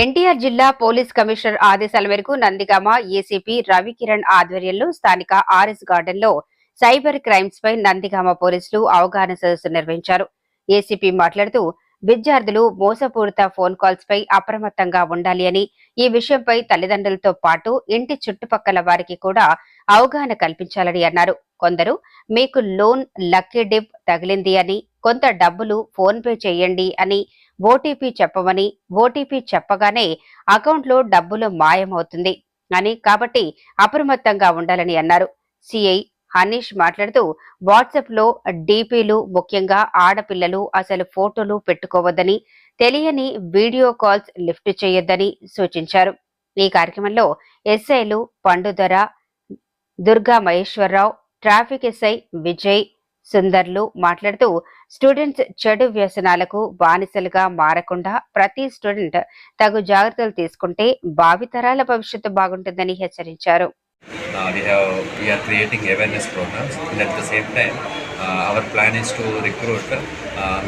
ఎన్టీఆర్ జిల్లా police commissioner ఆదేశాల మేరకు నందిగామ ఏసీపీ రవికిరణ్ ఆధ్వర్యంలో స్థానిక ఆర్ఎస్ గార్డెన్ లో సైబర్ క్రైమ్స్ పై నందిగామ పోలీసులు అవగాహన సదస్సు నిర్వహించారు. ఏసీపీ మాట్లాడుతూ విద్యార్థులు మోసపూరిత ఫోన్ కాల్స్ పై అప్రమత్తంగా ఉండాలి అని, ఈ విషయంపై తల్లిదండ్రులతో పాటు ఇంటి చుట్టుపక్కల వారికి కూడా అవగాహన కల్పించాలని అన్నారు. కొందరు మీకు లోన్ లక్కీ డిప్ తగిలింది అని, కొంత డబ్బులు ఫోన్ పే చేయండి అని ఓటీపీ చెప్పమని, ఓటీపీ చెప్పగానే అకౌంట్లో డబ్బులు మాయమవుతుంది అని, కాబట్టి అప్రమత్తంగా ఉండాలని అన్నారు. సిఐ హనీష్ మాట్లాడుతూ వాట్సాప్ లో డీపీలు, ముఖ్యంగా ఆడపిల్లలు అసలు ఫోటోలు పెట్టుకోవద్దని, తెలియని వీడియో కాల్స్ లిఫ్ట్ చేయొద్దని సూచించారు. ఈ కార్యక్రమంలో ఎస్ఐలు పండుధర, దుర్గా మహేశ్వరరావు, ట్రాఫిక్ ఎస్ఐ విజయ్, సుందర్లు మాట్లాడుతూ స్టూడెంట్స్ చెడు వ్యసనాలకు బానిసలుగా మారకుండా ప్రతి స్టూడెంట్ తగు జాగ్రత్తలు తీసుకుంటే భావితరాల భవిష్యత్తు బాగుంటుందని హెచ్చరించారు. We are creating awareness programs, and at the same time our plan is to recruit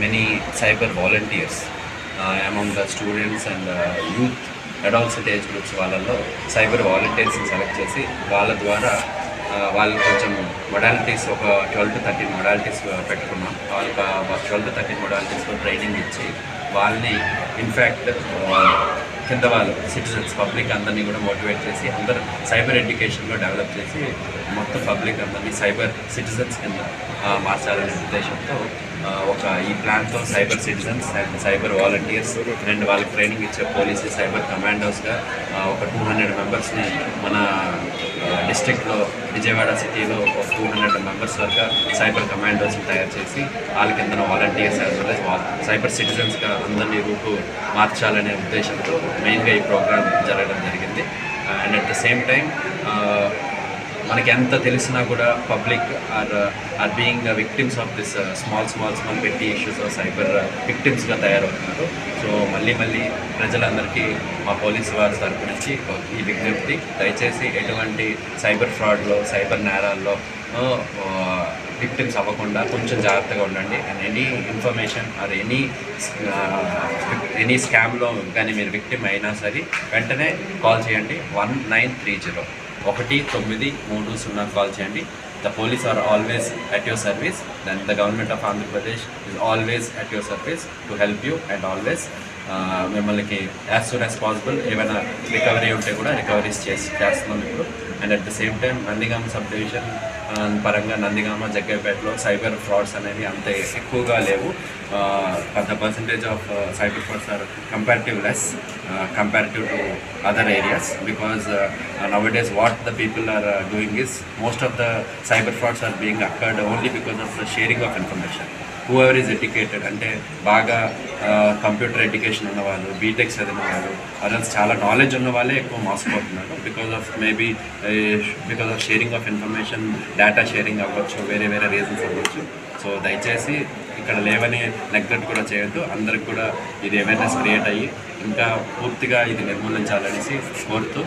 many cyber volunteers among the students and youth adolescent age groups. వాళ్ళలో సైబర్ వాలంటీర్స్ని సెలెక్ట్ చేసి వాళ్ళ ద్వారా వాళ్ళు కొంచెం మొడాలిటీస్ ఒక 12 to 13 మొడాలిటీస్ పెట్టుకున్నాం. వాళ్ళకి 12 to 13 మొడాలిటీస్లో training ఇచ్చి వాళ్ళని ఇన్ఫ్యాక్ట్ కింద వాళ్ళు సిటిజన్స్ పబ్లిక్ అందరినీ కూడా మోటివేట్ చేసి అందరూ సైబర్ ఎడ్యుకేషన్లో డెవలప్ చేసి మొత్తం పబ్లిక్ అందరినీ సైబర్ సిటిజన్స్ కింద మార్చాలనే ఉద్దేశంతో ఈ ప్లాన్తో cyber citizens and cyber volunteers and వాళ్ళకి ట్రైనింగ్ ఇచ్చే పోలీసు సైబర్ కమాండోస్గా ఒక 200 మెంబర్స్ని మన డిస్ట్రిక్ట్లో విజయవాడ సిటీలో ఒక 200 మెంబర్స్ వరకు సైబర్ కమాండోస్ని తయారు చేసి వాళ్ళ కింద volunteers as well as cyber సిటిజన్స్గా అందరినీ రూపు మార్చాలనే ఉద్దేశంతో మెయిన్గా ఈ ప్రోగ్రామ్ జరగడం జరిగింది. And at the same time మనకి ఎంత తెలిసినా కూడా public are being victims of this small petty issues of cyber విక్టిమ్స్గా తయారవుతున్నారు. సో మళ్ళీ ప్రజలందరికీ మా పోలీసు వారి తరపు నుంచి ఈ విజ్ఞప్తి, దయచేసి ఎటువంటి సైబర్ ఫ్రాడ్లో సైబర్ నేరాల్లో విక్టిమ్స్ అవ్వకుండా కొంచెం జాగ్రత్తగా ఉండండి. And any information or any స్కామ్లో కానీ మీరు విక్టిమ్ అయినా సరే వెంటనే కాల్ చేయండి. 1930 1930 కాల్ చేయండి. The police are always at your service. Then the government of Andhra Pradesh is always at your service to help you and always మిమ్మల్ని యాజ్ సూన్ యాజ్ పాసిబుల్ ఏమైనా రికవరీ ఉంటే కూడా రికవరీస్ చేస్తున్నాం ఇప్పుడు. And at the same time Nandigama sub division పరంగా నందిగామ జగ్గైపేటలో cyber frauds అనేవి అంత ఎక్కువగా లేవు. The percentage of cyber frauds are comparative less comparative to other areas, because nowadays what the people are doing is most of the cyber frauds are being occurred only because of the sharing of information. Whoever is educated అంటే బాగా computer education ఉన్నవాళ్ళు, BTech చదివిన వాళ్ళు, others చాలా knowledge ఉన్న వాళ్ళే ఎక్కువ మోసపోతున్నారు. Because of sharing of information, data sharing అవ్వచ్చు, వేరే రీజన్స్ అవ్వచ్చు. సో దయచేసి ఇక్కడ లేవని నెగ్లెక్ట్ కూడా చేయొద్దు. అందరికి కూడా ఇది అవేర్నెస్ క్రియేట్ అయ్యి ఇంకా పూర్తిగా ఇది నిర్మూలించాలనేసి కోరుతూ